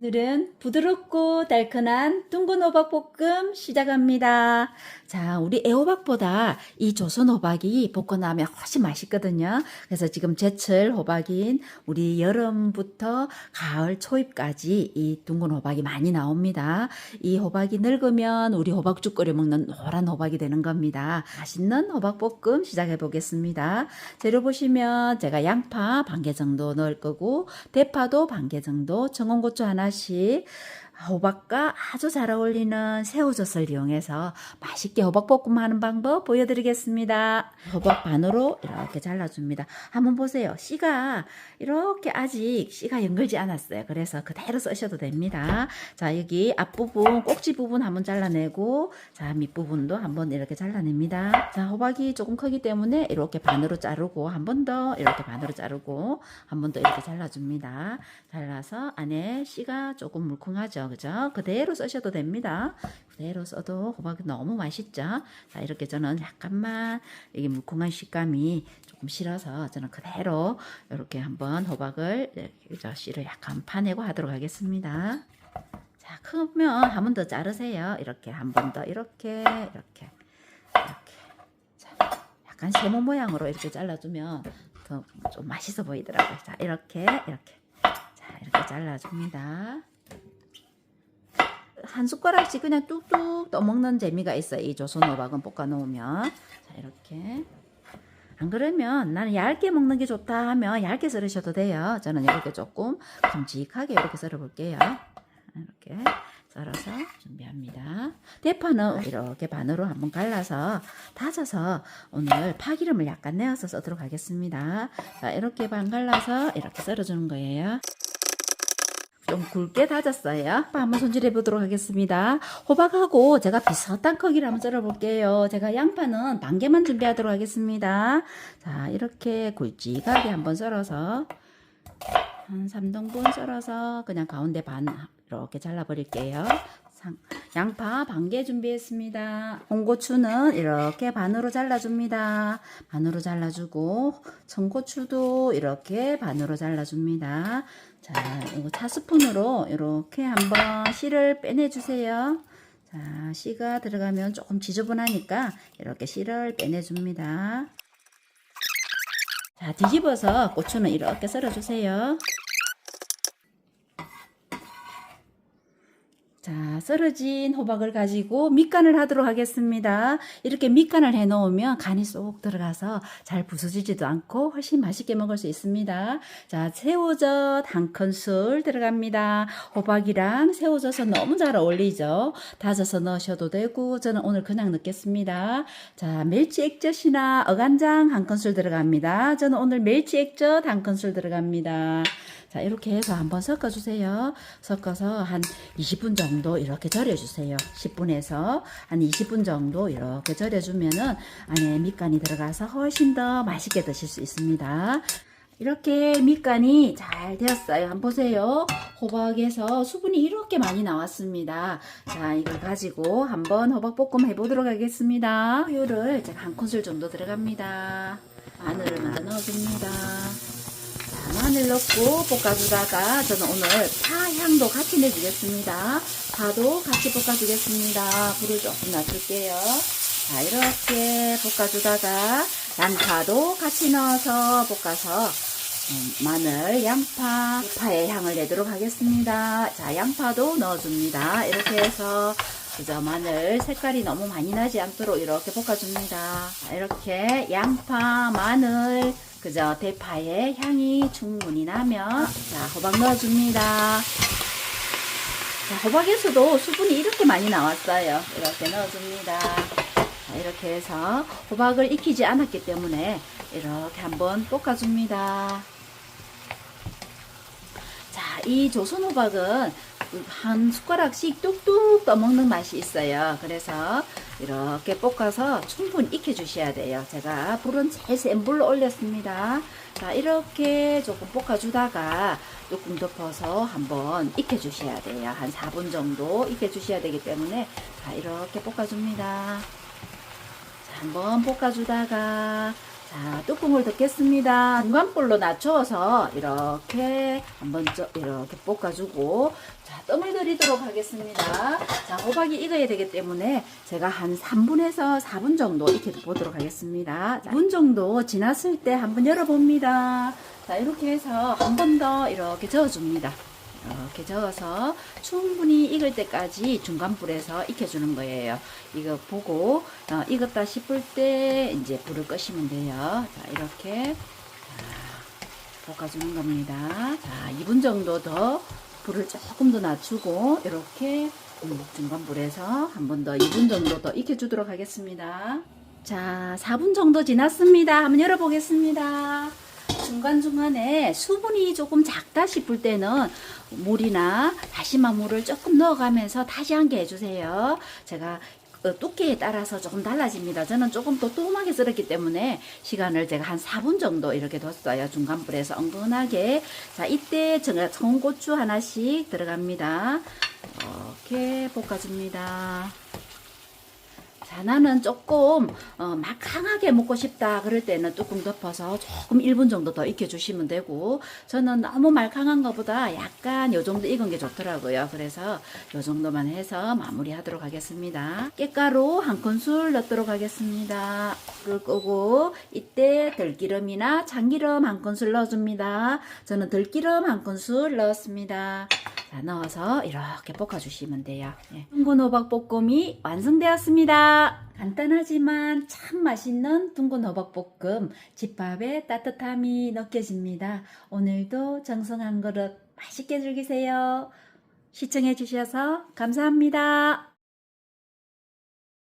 오늘은 부드럽고 달큰한 둥근 호박볶음 시작합니다. 자, 우리 애호박보다 이 조선 호박이 볶고 나면 훨씬 맛있거든요. 그래서 지금 제철 호박인 우리 여름부터 가을 초입까지 이 둥근 호박이 많이 나옵니다. 이 호박이 늙으면 우리 호박죽 끓여 먹는 노란 호박이 되는 겁니다. 맛있는 호박볶음 시작해 보겠습니다. 재료 보시면 제가 양파 반 개 정도 넣을 거고 대파도 반 개 정도, 청양고추 하나씩, 호박과 아주 잘 어울리는 새우젓을 이용해서 맛있게 호박볶음 하는 방법 보여드리겠습니다. 호박 반으로 이렇게 잘라줍니다. 한번 보세요. 씨가 이렇게 아직 씨가 연결지 않았어요. 그래서 그대로 쓰셔도 됩니다. 자, 여기 앞부분, 꼭지 부분 한번 잘라내고, 자, 밑부분도 한번 이렇게 잘라냅니다. 자, 호박이 조금 크기 때문에 이렇게 반으로 자르고, 한 번 더 이렇게 반으로 자르고, 한 번 더 이렇게 잘라줍니다. 잘라서 안에 씨가 조금 물컹하죠. 그죠? 그대로 써셔도 됩니다. 그대로 써도 호박이 너무 맛있죠. 자, 이렇게 저는 약간만 이게 물컹한 식감이 조금 싫어서 저는 그대로 이렇게 한번 호박을 이렇게 씨를 약간 파내고 하도록 하겠습니다. 자, 크면 한 번 더 자르세요. 이렇게 한 번 더 이렇게. 자, 약간 세모 모양으로 이렇게 잘라주면 더 좀 맛있어 보이더라고요. 자, 이렇게. 자, 이렇게 잘라줍니다. 한 숟가락씩 그냥 뚝뚝 떠먹는 재미가 있어요. 이 조선 호박은 볶아 놓으면. 자, 이렇게. 안 그러면 나는 얇게 먹는 게 좋다 하면 얇게 썰으셔도 돼요. 저는 이렇게 조금 큼직하게 이렇게 썰어 볼게요. 이렇게 썰어서 준비합니다. 대파는 이렇게 반으로 한번 갈라서 다져서 오늘 파기름을 약간 내어서 써도록 하겠습니다. 자, 이렇게 반 갈라서 이렇게 썰어주는 거예요. 좀 굵게 다졌어요. 한번 손질해 보도록 하겠습니다. 호박하고 제가 비슷한 크기를 한번 썰어 볼게요. 제가 양파는 반 개만 준비하도록 하겠습니다. 자, 이렇게 굵직하게 한번 썰어서 한 3등분 썰어서 그냥 가운데 반 이렇게 잘라 버릴게요. 양파 반 개 준비했습니다. 홍고추는 이렇게 반으로 잘라줍니다. 반으로 잘라주고 청고추도 이렇게 반으로 잘라줍니다. 자, 이거 차스푼으로 이렇게 한번 씨를 빼내주세요. 자, 씨가 들어가면 조금 지저분하니까 이렇게 씨를 빼내줍니다. 자, 뒤집어서 고추는 이렇게 썰어주세요. 자, 썰어진 호박을 가지고 밑간을 하도록 하겠습니다. 이렇게 밑간을 해 놓으면 간이 쏙 들어가서 잘 부서지지도 않고 훨씬 맛있게 먹을 수 있습니다. 자, 새우젓 한 큰술 들어갑니다. 호박이랑 새우젓은 너무 잘 어울리죠. 다져서 넣으셔도 되고 저는 오늘 그냥 넣겠습니다. 자, 멸치 액젓이나 어간장 한 큰술 들어갑니다. 저는 오늘 멸치 액젓 한 큰술 들어갑니다. 자, 이렇게 해서 한번 섞어주세요. 섞어서 한 20분 정도 이렇게 절여주세요. 10분에서 한 20분 정도 이렇게 절여주면은 안에 밑간이 들어가서 훨씬 더 맛있게 드실 수 있습니다. 이렇게 밑간이 잘 되었어요. 한번 보세요. 호박에서 수분이 이렇게 많이 나왔습니다. 자, 이걸 가지고 한번 호박볶음 해보도록 하겠습니다. 우유를 제가 한 큰술 정도 들어갑니다. 마늘을 먼저 넣어줍니다. 마늘 넣고 볶아주다가 저는 오늘 파 향도 같이 내주겠습니다. 파도 같이 볶아주겠습니다. 불을 조금 낮출게요. 자, 이렇게 볶아주다가 양파도 같이 넣어서 볶아서 마늘, 양파, 파의 향을 내도록 하겠습니다. 자, 양파도 넣어줍니다. 이렇게 해서 그저 마늘 색깔이 너무 많이 나지 않도록 이렇게 볶아줍니다. 자, 이렇게 양파, 마늘, 그저 대파의 향이 충분히 나면 자, 호박 넣어줍니다. 자, 호박에서도 수분이 이렇게 많이 나왔어요. 이렇게 넣어줍니다. 자, 이렇게 해서 호박을 익히지 않았기 때문에 이렇게 한번 볶아줍니다. 자, 이 조선 호박은 한 숟가락씩 뚝뚝 떠먹는 맛이 있어요. 그래서 이렇게 볶아서 충분히 익혀주셔야 돼요. 제가 불은 제일 센 불로 올렸습니다. 자, 이렇게 조금 볶아주다가 뚜껑 덮어서 한번 익혀주셔야 돼요. 한 4분 정도 익혀주셔야 되기 때문에 자, 이렇게 볶아줍니다. 자, 한번 볶아주다가 자, 뚜껑을 덮겠습니다. 중간불로 낮춰서 이렇게 한번 이렇게 볶아주고, 자, 뜸을 들이도록 하겠습니다. 자, 호박이 익어야 되기 때문에 제가 한 3분에서 4분 정도 익혀보도록 하겠습니다. 2분 정도 지났을 때 한번 열어봅니다. 자, 이렇게 해서 한 번 더 이렇게 저어줍니다. 이렇게 저어서 충분히 익을 때까지 중간불에서 익혀주는 거예요. 이거 보고 익었다 싶을 때 이제 불을 끄시면 돼요. 자, 이렇게 볶아주는 겁니다. 자, 2분 정도 더 불을 조금 더 낮추고 이렇게 중간불에서 한 번 더 2분 정도 더 익혀주도록 하겠습니다. 자, 4분 정도 지났습니다. 한번 열어보겠습니다. 중간중간에 수분이 조금 작다 싶을 때는 물이나 다시마 물을 조금 넣어가면서 다시 한 개 해주세요. 제가 두께에 따라서 조금 달라집니다. 저는 조금 더 두툼하게 썰었기 때문에 시간을 제가 한 4분 정도 이렇게 뒀어요. 중간불에서 은근하게. 자, 이때 제가 청고추 하나씩 들어갑니다. 이렇게 볶아줍니다. 자, 나는 조금 막 강하게 먹고 싶다 그럴 때는 뚜껑 덮어서 조금 1분 정도 더 익혀주시면 되고, 저는 너무 말캉한 것보다 약간 요 정도 익은 게 좋더라고요. 그래서 요 정도만 해서 마무리하도록 하겠습니다. 깻가루 한 큰술 넣도록 하겠습니다. 불을 끄고 이때 들기름이나 참기름 한 큰술 넣어줍니다. 저는 들기름 한 큰술 넣었습니다. 자, 넣어서 이렇게 볶아주시면 돼요. 예. 둥근 호박볶음이 완성되었습니다. 간단하지만 참 맛있는 둥근 호박볶음, 집밥의 따뜻함이 느껴집니다. 오늘도 정성 한 그릇 맛있게 즐기세요. 시청해 주셔서 감사합니다.